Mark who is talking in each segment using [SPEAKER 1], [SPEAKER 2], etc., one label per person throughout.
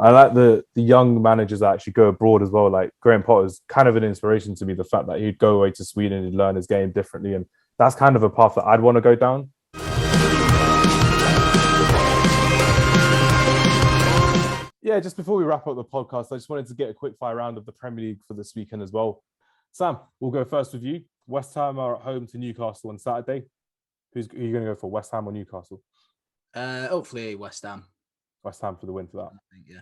[SPEAKER 1] I like the young managers that actually go abroad as well. Like Graham Potter's kind of an inspiration to me. The fact that he'd go away to Sweden and learn his game differently, and that's kind of a path that I'd want to go down. Yeah, just before we wrap up the podcast, I just wanted to get a quick fire round of the Premier League for this weekend as well. Sam, we'll go first with you. West Ham are at home to Newcastle on Saturday. Who are you going to go for, West Ham or Newcastle?
[SPEAKER 2] Hopefully West Ham.
[SPEAKER 1] West Ham for the win for that.
[SPEAKER 2] I think, yeah.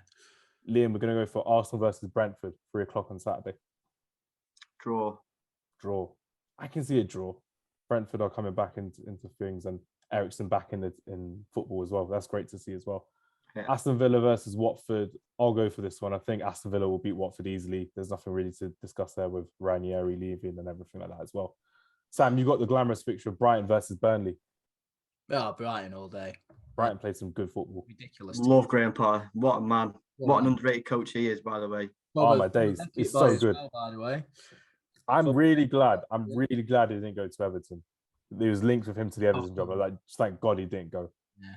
[SPEAKER 1] Liam, we're going to go for Arsenal versus Brentford, 3:00 on Saturday.
[SPEAKER 3] Draw.
[SPEAKER 1] I can see a draw. Brentford are coming back into things, and Eriksen back in football as well. That's great to see as well. Yeah. Aston Villa versus Watford. I'll go for this one. I think Aston Villa will beat Watford easily. There's nothing really to discuss there with Ranieri leaving and everything like that as well. Sam, you got the glamorous picture of Brighton versus Burnley.
[SPEAKER 2] Oh, Brighton all day.
[SPEAKER 1] Brighton played some good football.
[SPEAKER 2] Ridiculous.
[SPEAKER 3] Love Graham Potter. What a man. What an underrated coach he is, by the way.
[SPEAKER 1] Oh, my days. He's so good.
[SPEAKER 2] Well, by the way.
[SPEAKER 1] I'm really glad he didn't go to Everton. There was links with him to the Everton job. I was like, just thank God he didn't go.
[SPEAKER 2] Yeah.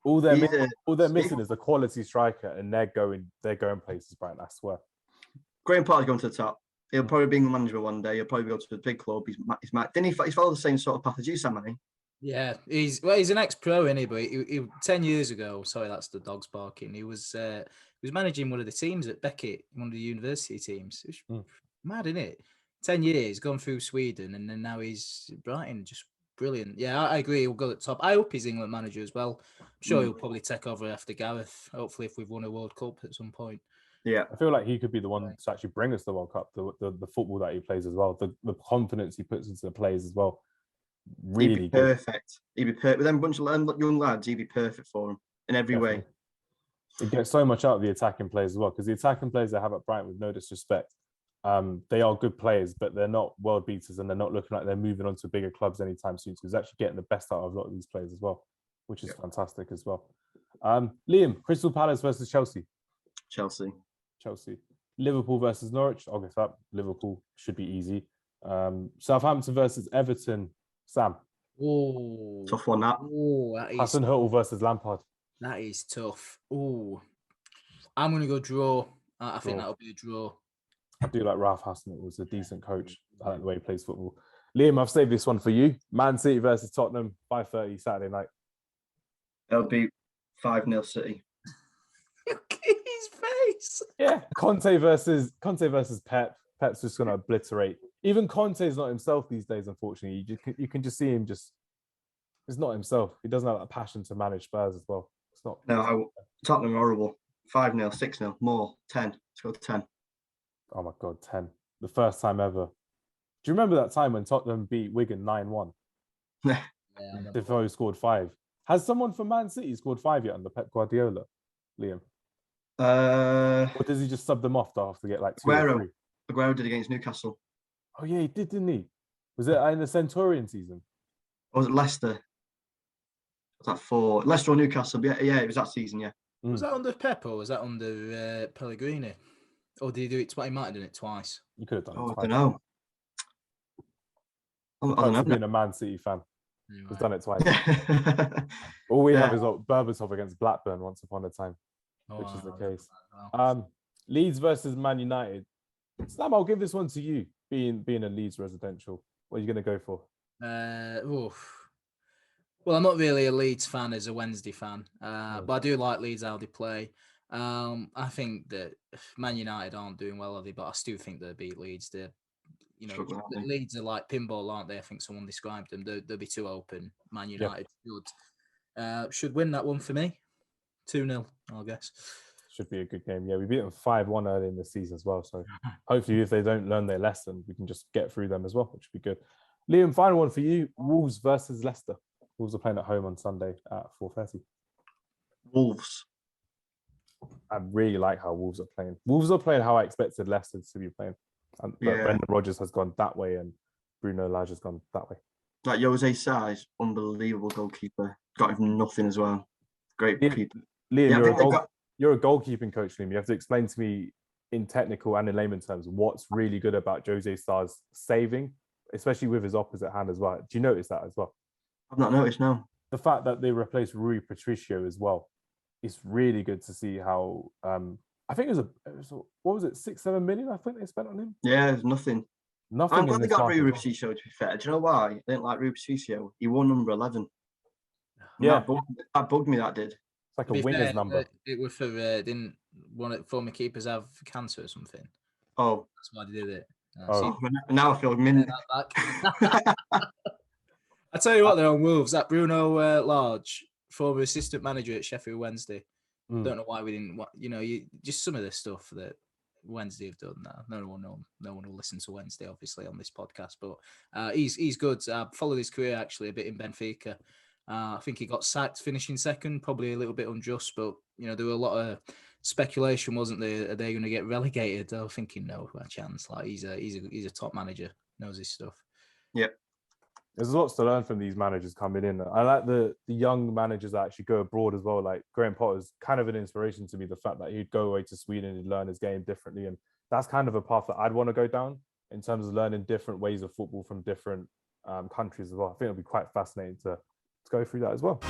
[SPEAKER 1] All they're missing is a quality striker, and they're going places, Brighton, I swear.
[SPEAKER 3] Graham Potter's going to the top. He'll probably be manager one day. He'll probably go to a big club. He's didn't he followed the same sort of path as you, Sam, hasn't he?
[SPEAKER 2] Yeah, he's an ex-pro, isn't he? But he 10 years ago, sorry, that's the dogs barking. He was managing one of the teams at Beckett, one of the university teams. It was mad, isn't it? 10 years, gone through Sweden, and then now he's Brighton, just brilliant. Yeah, I agree. He'll go at the top. I hope he's England manager as well. I'm sure he'll probably take over after Gareth, hopefully, if we've won a World Cup at some point.
[SPEAKER 3] Yeah,
[SPEAKER 1] I feel like he could be the one to actually bring us the World Cup, the football that he plays as well, the confidence he puts into the plays as well. Really
[SPEAKER 3] he'd be perfect. He'd be perfect. With them bunch of young lads, he'd be perfect for him in every way.
[SPEAKER 1] He gets so much out of the attacking players as well, because the attacking players they have at Brighton, with no disrespect, they are good players, but they're not world beaters, and they're not looking like they're moving on to bigger clubs anytime soon. So he's actually getting the best out of a lot of these players as well, which is fantastic as well. Liam, Crystal Palace versus Chelsea. Chelsea. Liverpool versus Norwich. I'll guess that. Liverpool should be easy. Southampton versus Everton. Sam.
[SPEAKER 2] Oh,
[SPEAKER 3] tough one that.
[SPEAKER 2] Oh, that is
[SPEAKER 1] Hassan Hüttl versus Lampard.
[SPEAKER 2] That is tough. Oh, I'm going to go draw. I think that'll be a draw.
[SPEAKER 1] I do like Ralph Hasenhüttl. Was a decent coach. I like the way he plays football. Liam, I've saved this one for you. Man City versus Tottenham, 5:30 Saturday night.
[SPEAKER 3] It'll be 5-0 City.
[SPEAKER 2] Look at his face.
[SPEAKER 1] Yeah, Conte versus Pep. Pep's just going to obliterate. Even Conte's not himself these days, unfortunately. You can just see him just... He's not himself. He doesn't have that passion to manage Spurs as well. It's not...
[SPEAKER 3] No, Tottenham are horrible. 5-0, 6-0, more, 10. Let's go to 10.
[SPEAKER 1] Oh my God, 10. The first time ever. Do you remember that time when Tottenham beat Wigan 9-1?
[SPEAKER 3] Yeah.
[SPEAKER 1] Defoe scored 5. Has someone from Man City scored 5 yet under Pep Guardiola, Liam? Or does he just sub them off after get like 2 or 3?
[SPEAKER 3] Aguero did against Newcastle.
[SPEAKER 1] Oh yeah, he did, didn't he? Was it in the Centurion season?
[SPEAKER 3] Or was it Leicester? Was that 4? Leicester or Newcastle? Yeah, it was that season, yeah.
[SPEAKER 2] Was that under Pep or was that under Pellegrini? Or did he do it twice? He might have done it twice.
[SPEAKER 1] You could have done it twice.
[SPEAKER 3] I don't know. I don't know.
[SPEAKER 1] Being a Man City fan. He's done it twice. All we have is Berbatov against Blackburn once upon a time, which is the case. Leeds versus Man United. Sam, I'll give this one to you, being a Leeds residential. What are you going to go for?
[SPEAKER 2] Well, I'm not really a Leeds fan as a Wednesday fan, but I do like Leeds how they play. I think that Man United aren't doing well, are they? But I still think they'll beat Leeds. Leeds are like pinball, aren't they? I think someone described them. They'll be too open. Man United should win that one for me. 2-0, I guess.
[SPEAKER 1] Should be a good game. Yeah, we beat them 5-1 early in the season as well. So hopefully if they don't learn their lesson, we can just get through them as well, which would be good. Liam, final one for you. Wolves versus Leicester. Wolves are playing at home on Sunday at 4:30.
[SPEAKER 3] Wolves.
[SPEAKER 1] I really like how Wolves are playing. Wolves are playing how I expected Leicester to be playing. But Brendan Rodgers has gone that way and Bruno Lage has gone that way.
[SPEAKER 3] Like Jose Sá's unbelievable goalkeeper. Got him nothing as well. Great keeper.
[SPEAKER 1] Liam, you're a goalkeeping coach, Liam. You have to explain to me in technical and in layman terms what's really good about Jose Sá's saving, especially with his opposite hand as well. Do you notice that as well?
[SPEAKER 3] I've not noticed, no.
[SPEAKER 1] The fact that they replaced Rui Patricio as well it's really good to see how I think it was what was it, 6-7 million I think they spent on him.
[SPEAKER 3] Yeah, there's nothing.
[SPEAKER 1] Nothing.
[SPEAKER 3] I'm glad
[SPEAKER 1] in
[SPEAKER 3] they
[SPEAKER 1] this
[SPEAKER 3] got
[SPEAKER 1] market.
[SPEAKER 3] Rui Patricio, to be fair. Do you know why? I didn't like Rui Patricio. He won number 11.
[SPEAKER 1] Yeah.
[SPEAKER 3] That bugged me, that did.
[SPEAKER 1] It's like a winner's number.
[SPEAKER 2] It was for, didn't one of the former keepers have cancer or something?
[SPEAKER 3] Oh.
[SPEAKER 2] That's why they did it.
[SPEAKER 3] Now I feel mint.
[SPEAKER 2] I tell you what, they're on Wolves. That Bruno Large, former assistant manager at Sheffield Wednesday. Don't know why we didn't. Just some of the stuff that Wednesday have done. No one will listen to Wednesday, obviously, on this podcast. But he's good. I followed his career actually a bit in Benfica. I think he got sacked finishing second, probably a little bit unjust. But there were a lot of speculation, wasn't there? Are they going to get relegated? I was thinking no chance. Like he's a top manager, knows his stuff.
[SPEAKER 3] Yeah.
[SPEAKER 1] There's lots to learn from these managers coming in. I like the young managers that actually go abroad as well. Like Graham Potter's kind of an inspiration to me, the fact that he'd go away to Sweden and learn his game differently. And that's kind of a path that I'd want to go down in terms of learning different ways of football from different countries as well. I think it'll be quite fascinating to go through that as well.